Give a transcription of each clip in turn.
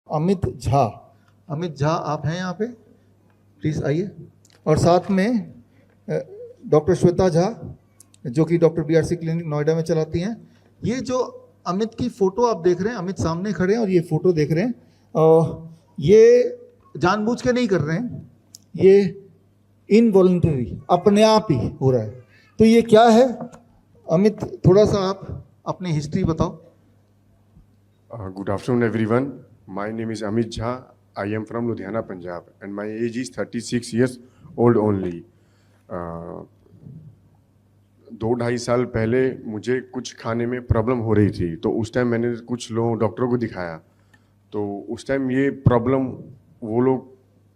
अमित झा। अमित झा आप हैं यहाँ पे, प्लीज़ आइए। और साथ में डॉक्टर श्वेता झा जो कि डॉक्टर BRC क्लिनिक नोएडा में चलाती हैं। ये जो अमित की फ़ोटो आप देख रहे हैं, अमित सामने खड़े हैं और ये फ़ोटो देख रहे हैं, ये जानबूझ के नहीं कर रहे हैं, ये इनवॉलंटरी अपने आप ही हो रहा है। तो ये क्या है अमित, थोड़ा सा आप अपनी हिस्ट्री बताओ। Good afternoon everyone. My name is Amit Jha. I am from Ludhiana, Punjab and my age is 36 years old only. 2-2.5 साल पहले मुझे कुछ खाने में प्रॉब्लम हो रही थी, तो उस टाइम मैंने कुछ लोग डॉक्टरों को दिखाया। तो उस टाइम ये प्रॉब्लम वो लोग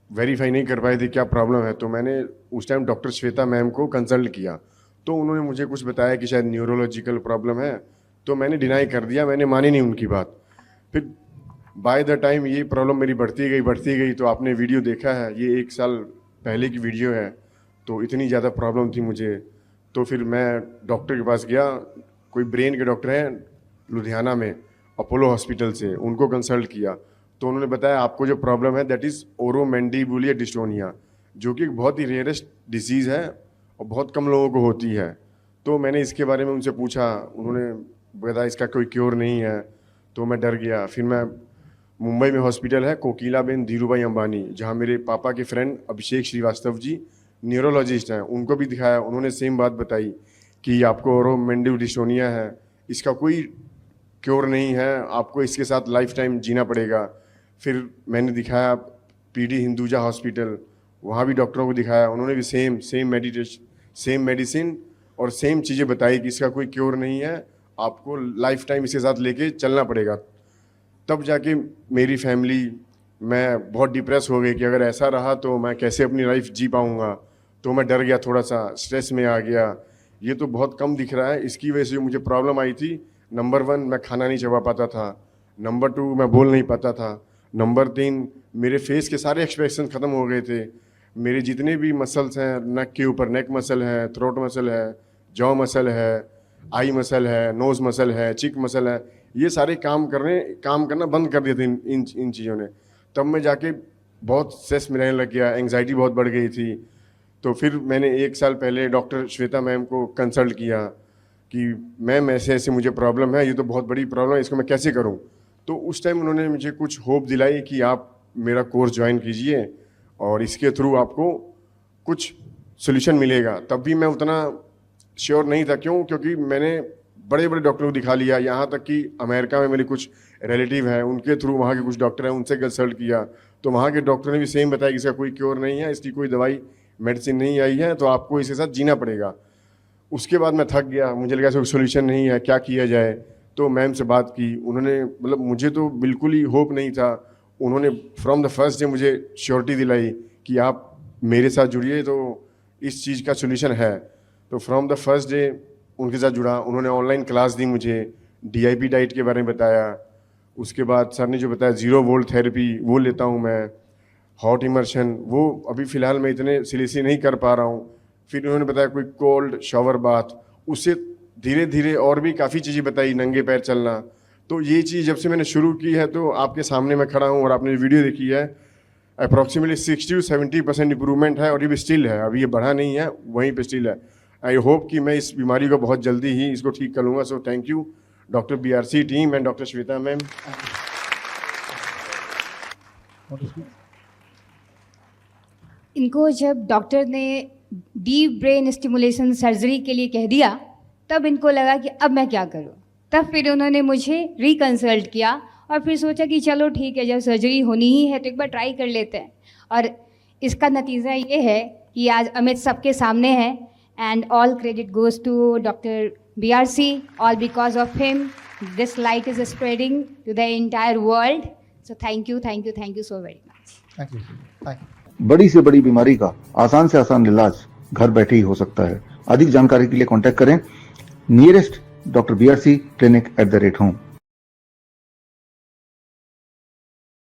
वेरीफाई नहीं कर पाए थे क्या प्रॉब्लम है। तो मैंने उस टाइम डॉक्टर श्वेता मैम को कंसल्ट किया, तो उन्होंने मुझे कुछ बताया कि शायद न्यूरोलॉजिकल प्रॉब्लम है। तो मैंने डिनाई कर दिया, मैंने मानी नहीं उनकी बात। फिर बाय द टाइम ये प्रॉब्लम मेरी बढ़ती गई। तो आपने वीडियो देखा है, ये 1 साल पहले की वीडियो है। तो इतनी ज़्यादा प्रॉब्लम थी मुझे, तो फिर मैं डॉक्टर के पास गया। कोई ब्रेन के डॉक्टर हैं लुधियाना में, अपोलो हॉस्पिटल से, उनको कंसल्ट किया। तो उन्होंने बताया आपको जो प्रॉब्लम है दैट इज़ ओरोमैंडिबुलर डिस्टोनिया, जो कि एक बहुत ही रेयरेस्ट डिसीज़ है और बहुत कम लोगों को होती है। तो मैंने इसके बारे में उनसे पूछा, उन्होंने बताया इसका कोई क्योर नहीं है। तो मैं डर गया। फिर मैं मुंबई में हॉस्पिटल है कोकिलाबेन धीरूभाई अंबानी, जहाँ मेरे पापा के फ्रेंड अभिषेक श्रीवास्तव जी न्यूरोलॉजिस्ट हैं, उनको भी दिखाया। उन्होंने सेम बात बताई कि आपको ओरोमैंडिबुलर डिस्टोनिया है, इसका कोई क्योर नहीं है, आपको इसके साथ लाइफ टाइम जीना पड़ेगा। फिर मैंने दिखाया PD हिंदुजा हॉस्पिटल, वहाँ भी डॉक्टरों को दिखाया। उन्होंने भी सेम मेडिसिन और सेम चीज़ें बताई कि इसका कोई क्योर नहीं है, आपको लाइफ टाइम इसके साथ लेके चलना पड़ेगा। तब जाके मेरी फैमिली, मैं बहुत डिप्रेस हो गई कि अगर ऐसा रहा तो मैं कैसे अपनी लाइफ जी पाऊँगा। तो मैं डर गया, थोड़ा सा स्ट्रेस में आ गया। ये तो बहुत कम दिख रहा है, इसकी वजह से जो मुझे प्रॉब्लम आई थी, नंबर 1 मैं खाना नहीं चबा पाता था, नंबर 2 मैं बोल नहीं पाता था, नंबर 3 मेरे फेस के सारे एक्सप्रेशन ख़त्म हो गए थे। मेरे जितने भी मसल्स हैं नेक के ऊपर, नेक मसल है, थ्रोट मसल है, जॉ मसल है, आई मसल है, नोज़ मसल है, चिक मसल है, ये सारे काम करना बंद कर दिए थे इन चीज़ों ने। तब मैं जाके बहुत स्ट्रेस में रहने लग गया, एंग्जाइटी बहुत बढ़ गई थी। तो फिर मैंने 1 साल पहले डॉक्टर श्वेता मैम को कंसल्ट किया कि मैम ऐसे मुझे प्रॉब्लम है, ये तो बहुत बड़ी प्रॉब्लम है, इसको मैं कैसे करूं। तो उस टाइम उन्होंने मुझे कुछ होप दिलाई कि आप मेरा कोर्स ज्वाइन कीजिए और इसके थ्रू आपको कुछ सोल्यूशन मिलेगा। तब भी मैं उतना श्योर नहीं था, क्योंकि मैंने बड़े बड़े डॉक्टरों को दिखा लिया, यहाँ तक कि अमेरिका में मेरे कुछ रिलेटिव हैं, उनके थ्रू वहाँ के कुछ डॉक्टर हैं, उनसे कंसल्ट किया। तो वहाँ के डॉक्टर ने भी सेम बताया कि इसका कोई क्योर नहीं है, इसकी कोई दवाई मेडिसिन नहीं आई है, तो आपको इसके साथ जीना पड़ेगा। उसके बाद मैं थक गया, मुझे लगा कोई सोल्यूशन नहीं है, क्या किया जाए। तो मैम से बात की, उन्होंने मतलब मुझे तो बिल्कुल ही होप नहीं था, उन्होंने फ्रॉम द फर्स्ट डे मुझे श्योरिटी दिलाई कि आप मेरे साथ जुड़िए तो इस चीज़ का सोल्यूशन है। तो फ्रॉम द फर्स्ट डे उनके साथ जुड़ा। उन्होंने ऑनलाइन क्लास दी मुझे, DIP डाइट के बारे में बताया। उसके बाद सर ने जो बताया 0 वोल्ट थेरेपी वो लेता हूँ मैं, हॉट इमर्शन वो अभी फ़िलहाल मैं इतने सीरियसली नहीं कर पा रहा हूँ। फिर उन्होंने बताया कोई कोल्ड शावर बाथ, उससे धीरे धीरे और भी काफ़ी चीज़ें बताई, नंगे पैर चलना। तो ये चीज़ जब से मैंने शुरू की है, तो आपके सामने मैं खड़ा हूँ और आपने वीडियो देखी है, अप्रॉक्सीमेटली 60 से 70% इंप्रूवमेंट है और ये भी स्टिल है, अभी ये बढ़ा नहीं है, वहीं पे स्टिल है। आई होप कि मैं इस बीमारी को बहुत जल्दी ही इसको ठीक कर लूँगा। सो thank you doctor BRC team and doctor Shweta ma'am. इनको जब डॉक्टर ने डीप ब्रेन स्टिमुलेशन सर्जरी के लिए कह दिया, तब इनको लगा कि अब मैं क्या करूं। तब फिर उन्होंने मुझे रिकंसल्ट किया और फिर सोचा कि चलो ठीक है, जब सर्जरी होनी ही है तो एक बार ट्राई कर लेते हैं। और इसका नतीजा ये है कि आज अमित सबके सामने है। And all credit goes to doctor BRC, all because of him this light is spreading to the entire world. So thank you so very much. Thank you. बड़ी से बड़ी बीमारी का आसान से आसान इलाज घर बैठे ही हो सकता है। अधिक जानकारी के लिए कांटेक्ट करें nearest doctor BRC clinic @ home।